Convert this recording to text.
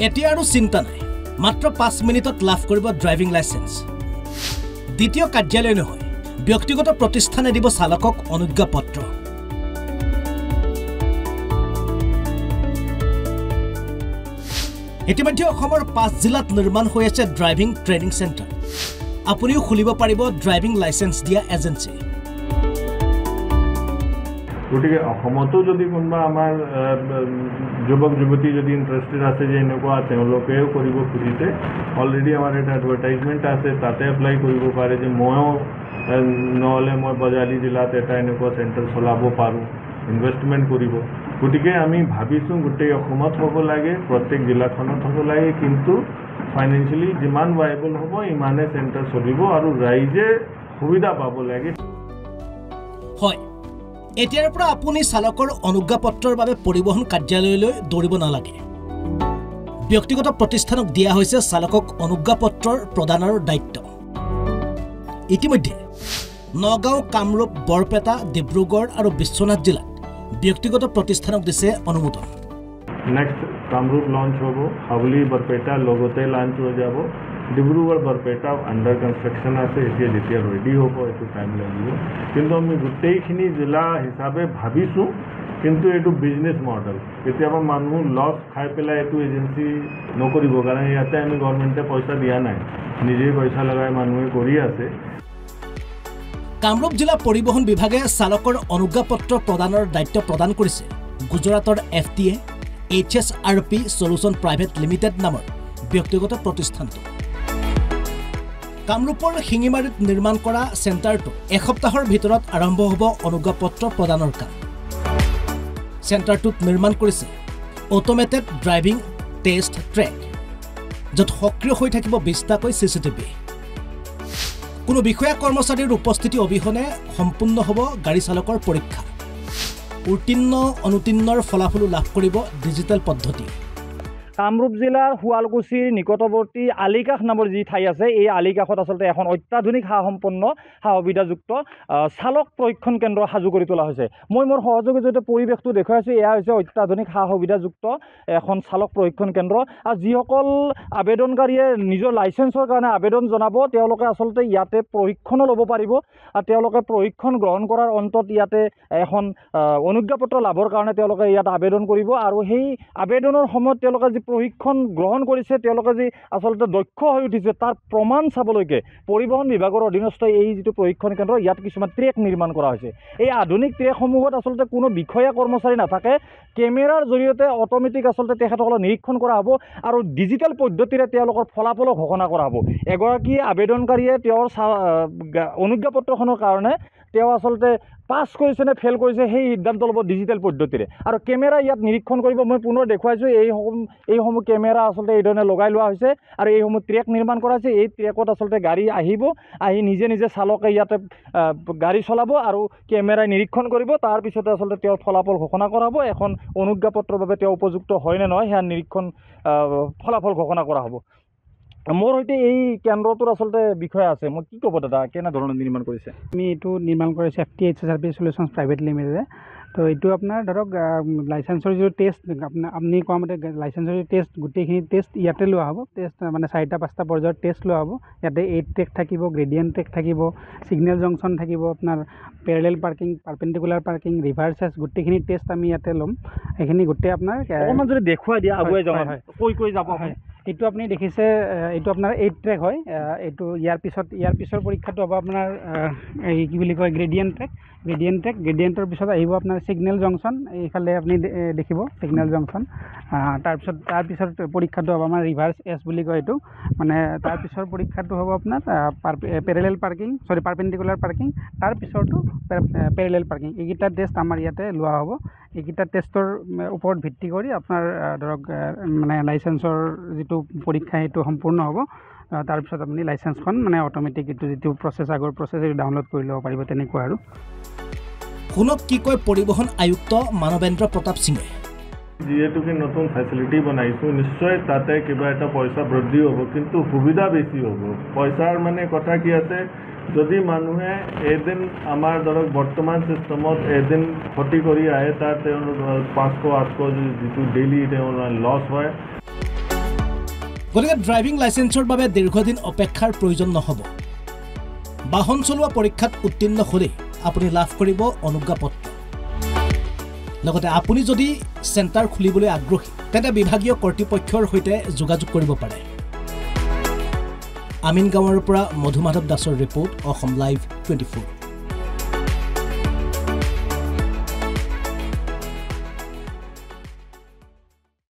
এতিয়া আৰু চিন্তা নাই, মাত্ৰ 5 মিনিটত লাভ কৰিব ড্ৰাইভিং লাইসেন্স। দ্বিতীয় কাৰ্যালয় নহয়, ব্যক্তিগত প্ৰতিষ্ঠানে দিব চালকক অনুজ্ঞাপত্ৰ। ইতিমধ্যে অসমৰ 5 জিলাত নিৰ্মাণ হৈ আছে ড্ৰাইভিং ট্ৰেইনিং চেণ্টাৰ। আপুনিও খুলিব পাৰিব ড্ৰাইভিং লাইসেন্স দিয়া এজেন্সি। গতিকে অসমতো যদি কোনোবা আমাৰ যুৱক যুৱতী যদি ইণ্টাৰেষ্টেড আছে যে এনেকুৱা তেওঁলোকেও কৰিব খুজিছে, অলৰেডি আমাৰ এটা এডভাৰটাইজমেণ্ট আছে, তাতে এপ্লাই কৰিব পাৰে যে ময়ো নহ'লে মই বজালী জিলাত এটা এনেকুৱা চেণ্টাৰ চলাব পাৰোঁ, ইনভেষ্টমেণ্ট কৰিব। গতিকে আমি ভাবিছোঁ গোটেই অসমত হ'ব লাগে, প্ৰত্যেক জিলাখনত হ'ব লাগে, কিন্তু ফাইনেন্সিয়েলি যিমান ভাইবল হ'ব ইমানে চেণ্টাৰ চলিব আৰু ৰাইজে সুবিধা পাব লাগে। হয়, এতিয়াৰ পৰা আপুনি চালকৰ অনুজ্ঞাপত্ৰৰ বাবে পৰিবহণ কাৰ্যালয়লৈ দৌৰিব নালাগে। ব্যক্তিগত প্ৰতিষ্ঠানক দিয়া হৈছে চালকক অনুজ্ঞাপত্ৰৰ প্ৰদানৰ দায়িত্ব। ইতিমধ্যে নগাঁও, কামৰূপ, বৰপেটা, ডিব্ৰুগড় আৰু বিশ্বনাথ জিলাত ব্যক্তিগত প্ৰতিষ্ঠানক দিছে অনুমোদন। নেক্সট কামৰূপ লঞ্চ হ'ব, হাউলি বৰপেটা লগতে লঞ্চ হৈ যাব, ডিব্ৰুগড় বৰপেটা আণ্ডাৰ কনষ্ট্ৰাকশ্যন আছে, এতিয়া যেতিয়া ৰেডি হ'ব এইটো টাইম লাগিব। কিন্তু আমি গোটেইখিনি জিলা হিচাপে ভাবিছোঁ, কিন্তু এইটো বিজনেছ মডেল। কেতিয়াবা মানুহ লছ খাই পেলাই এইটো এজেঞ্চি নকৰিব, কাৰণ ইয়াতে আমি গভৰ্ণমেণ্টে পইচা দিয়া নাই, নিজেই পইচা লগাই মানুহে কৰি আছে। কামৰূপ জিলা পৰিবহণ বিভাগে চালকৰ অনুজ্ঞাপত্ৰ প্ৰদানৰ দায়িত্ব প্ৰদান কৰিছে গুজৰাটৰ FTA HSRP solution private limited নামৰ ব্যক্তিগত প্ৰতিষ্ঠানটো। কামৰূপৰ শিঙিমাৰীত নিৰ্মাণ কৰা চেণ্টাৰটো এসপ্তাহৰ ভিতৰত আৰম্ভ হ'ব অনুজ্ঞাপত্ৰ প্ৰদানৰ কাম। চেণ্টাৰটোত নিৰ্মাণ কৰিছে অট'মেটেড ড্ৰাইভিং টেষ্ট ট্ৰেক, য'ত সক্ৰিয় হৈ থাকিব 20টাকৈ CCTV। কোনো বিষয়া কৰ্মচাৰীৰ উপস্থিতি অবিহনে সম্পূৰ্ণ হ'ব গাড়ী চালকৰ পৰীক্ষা। উত্তীৰ্ণ অনুত্তীৰ্ণৰ ফলাফলো লাভ কৰিব ডিজিটেল পদ্ধতি। কামৰূপ জিলাৰ শুৱালকুছিৰ নিকটৱৰ্তী আলিকাষ নামৰ যি ঠাই আছে, এই আলিকাষত আচলতে এখন অত্যাধুনিক সা-সম্পন্ন সা-সুবিধাযুক্ত চালক প্ৰশিক্ষণ কেন্দ্ৰ সাজু কৰি তোলা হৈছে। মই মোৰ সহযোগী জৰিয়তে পৰিৱেশটো দেখুৱাইছোঁ। এয়া হৈছে অত্যাধুনিক সা-সুবিধাযুক্ত এখন চালক প্ৰশিক্ষণ কেন্দ্ৰ। আৰু যিসকল আবেদনকাৰীয়ে নিজৰ লাইচেন্সৰ কাৰণে আবেদন জনাব, তেওঁলোকে আচলতে ইয়াতে প্ৰশিক্ষণো ল'ব পাৰিব। আৰু তেওঁলোকে প্ৰশিক্ষণ গ্ৰহণ কৰাৰ অন্তত ইয়াতে এখন অনুজ্ঞাপত্ৰ লাভৰ কাৰণে তেওঁলোকে ইয়াত আবেদন কৰিব। আৰু সেই আবেদনৰ সময়ত তেওঁলোকে যি প্ৰশিক্ষণ গ্ৰহণ কৰিছে, তেওঁলোকে যি আচলতে দক্ষ হৈ উঠিছে তাৰ প্ৰমাণ চাবলৈকে পৰিবহণ বিভাগৰ অধীনস্থ এই যিটো প্ৰশিক্ষণ কেন্দ্ৰ, ইয়াত কিছুমান ট্ৰেক নিৰ্মাণ কৰা হৈছে। এই আধুনিক ট্ৰেকসমূহত আচলতে কোনো বিষয়া কৰ্মচাৰী নাথাকে, কেমেৰাৰ জৰিয়তে অট'মেটিক আচলতে তেখেতসকলক নিৰীক্ষণ কৰা হ'ব আৰু ডিজিটেল পদ্ধতিৰে তেওঁলোকৰ ফলাফলো ঘোষণা কৰা হ'ব। এগৰাকী আবেদনকাৰীয়ে তেওঁৰ অনুজ্ঞাপত্ৰখনৰ কাৰণে তেওঁ আচলতে পাছ কৰিছে নে ফেইল কৰিছে সেই সিদ্ধান্ত ল'ব ডিজিটেল পদ্ধতিৰে। আৰু কেমেৰা ইয়াত নিৰীক্ষণ কৰিব। মই পুনৰ দেখুৱাইছোঁ, এইসমূহ কেমেৰা আচলতে এইধৰণে লগাই লোৱা হৈছে আৰু এইসমূহ ট্ৰেক নিৰ্মাণ কৰা হৈছে। এই ট্ৰেকত আচলতে গাড়ী আহিব, আহি নিজে নিজে চালকে ইয়াতে গাড়ী চলাব আৰু কেমেৰাই নিৰীক্ষণ কৰিব। তাৰপিছতে আচলতে তেওঁৰ ফলাফল ঘোষণা কৰা হ'ব। এখন অনুজ্ঞাপত্ৰৰ বাবে তেওঁ উপযুক্ত হয় নে নহয় সেয়া নিৰীক্ষণ ফলাফল ঘোষণা কৰা হ'ব। মোৰ সৈতে এই কেন্দ্ৰটোৰ আচলতে বিষয় আছে, মই কি ক'ব দাদা, কেনেধৰণৰ নিৰ্মাণ কৰিছে? আমি এইটো নিৰ্মাণ কৰিছোঁ FTA HSRP সলিউশন প্ৰাইভেট লিমিটেডে। তো এইটো আপোনাৰ ধৰক লাইচেন্সৰ যিটো টেষ্ট, আপুনি কোৱা মতে লাইচেন্সৰ যিটো টেষ্ট, গোটেইখিনি টেষ্ট ইয়াতে লোৱা হ'ব। টেষ্ট মানে 4টা-5টা পৰ্যায়ৰ টেষ্ট লোৱা হ'ব। ইয়াতে 8 ট্ৰেক থাকিব, গ্ৰেডিয়েণ্ট ট্ৰেক থাকিব, ছিগনেল জংচন থাকিব, আপোনাৰ parallel parking, perpendicular parking, reverse S, গোটেইখিনি টেষ্ট আমি ইয়াতে ল'ম। সেইখিনি গোটেই আপোনাৰ অকণমান যদি দেখুৱাই দিয়া আগুৱাই যাওঁ, কৈ যাব। হয়, এইটো আপুনি দেখিছে, এইটো আপোনাৰ 8 ট্ৰেক হয়। এইটো ইয়াৰ পিছৰ পৰীক্ষাটো হ'ব আপোনাৰ এই কি বুলি কয় গ্ৰেডিয়েণ্ট ট্ৰেক। গ্ৰেডিয়েণ্টৰ পিছত আহিব আপোনাৰ ছিগনেল জংচন, এইফালে আপুনি দেখিব ছিগনেল জংচন। তাৰপিছত পৰীক্ষাটো হ'ব আমাৰ ৰিভাৰ্ছ এছ বুলি কয় এইটো, মানে তাৰপিছৰ পৰীক্ষাটো হ'ব আপোনাৰ পাৰ্পেণ্ডিকুলাৰ পাৰ্কিং, তাৰপিছৰটো পেৰেলেল পাৰ্কিং। এইকেইটা টেষ্ট আমাৰ ইয়াতে লোৱা হ'ব। এইকেইটা টেষ্টৰ ওপৰত ভিত্তি কৰি আপোনাৰ ধৰক মানে লাইচেন্সৰ যিটো পৰীক্ষা সেইটো সম্পূৰ্ণ হ'ব। তাৰপিছত আপুনি লাইচেন্সখন মানে অট'মেটিক এইটো যিটো প্ৰচেছ, আগৰ প্ৰচেছ এইটো ডাউনলোড কৰি ল'ব পাৰিব, তেনেকুৱা আৰু। শুনক কি কয় পৰিবহণ আয়ুক্ত মানৱেন্দ্ৰ প্ৰতাপ সিঙে। যিহেতুকে নতুন ফেচিলিটি বনাইছোঁ, নিশ্চয় তাতে কিবা এটা পইচা বৃদ্ধি হ'ব, কিন্তু সুবিধা বেছি হ'ব। পইচাৰ মানে কথা কি আছে, যদি মানুহে এদিন আমাৰ ধৰক বৰ্তমান চিষ্টেমত এদিন ক্ষতি কৰি আহে, তাত তেওঁৰ 500-800 যিটো ডেইলি তেওঁৰ লছ হয়। গতিকে ড্ৰাইভিং লাইচেন্সৰ বাবে দীৰ্ঘদিন অপেক্ষাৰ প্ৰয়োজন নহ'ব বাহন চলোৱা পৰীক্ষাত উত্তীৰ্ণ হ'লে আপুনি লাভ কৰিব অনুজ্ঞাপত্ৰ লগতে আপুনি যদি চেণ্টাৰ খুলিবলৈ আগ্ৰহী তেন্তে বিভাগীয় কৰ্তৃপক্ষৰ সৈতে যোগাযোগ কৰিব পাৰে আমিনগাঁৱৰ পৰা মধুমাধৱ দাসৰ ৰিপৰ্ট অসম লাইভ 24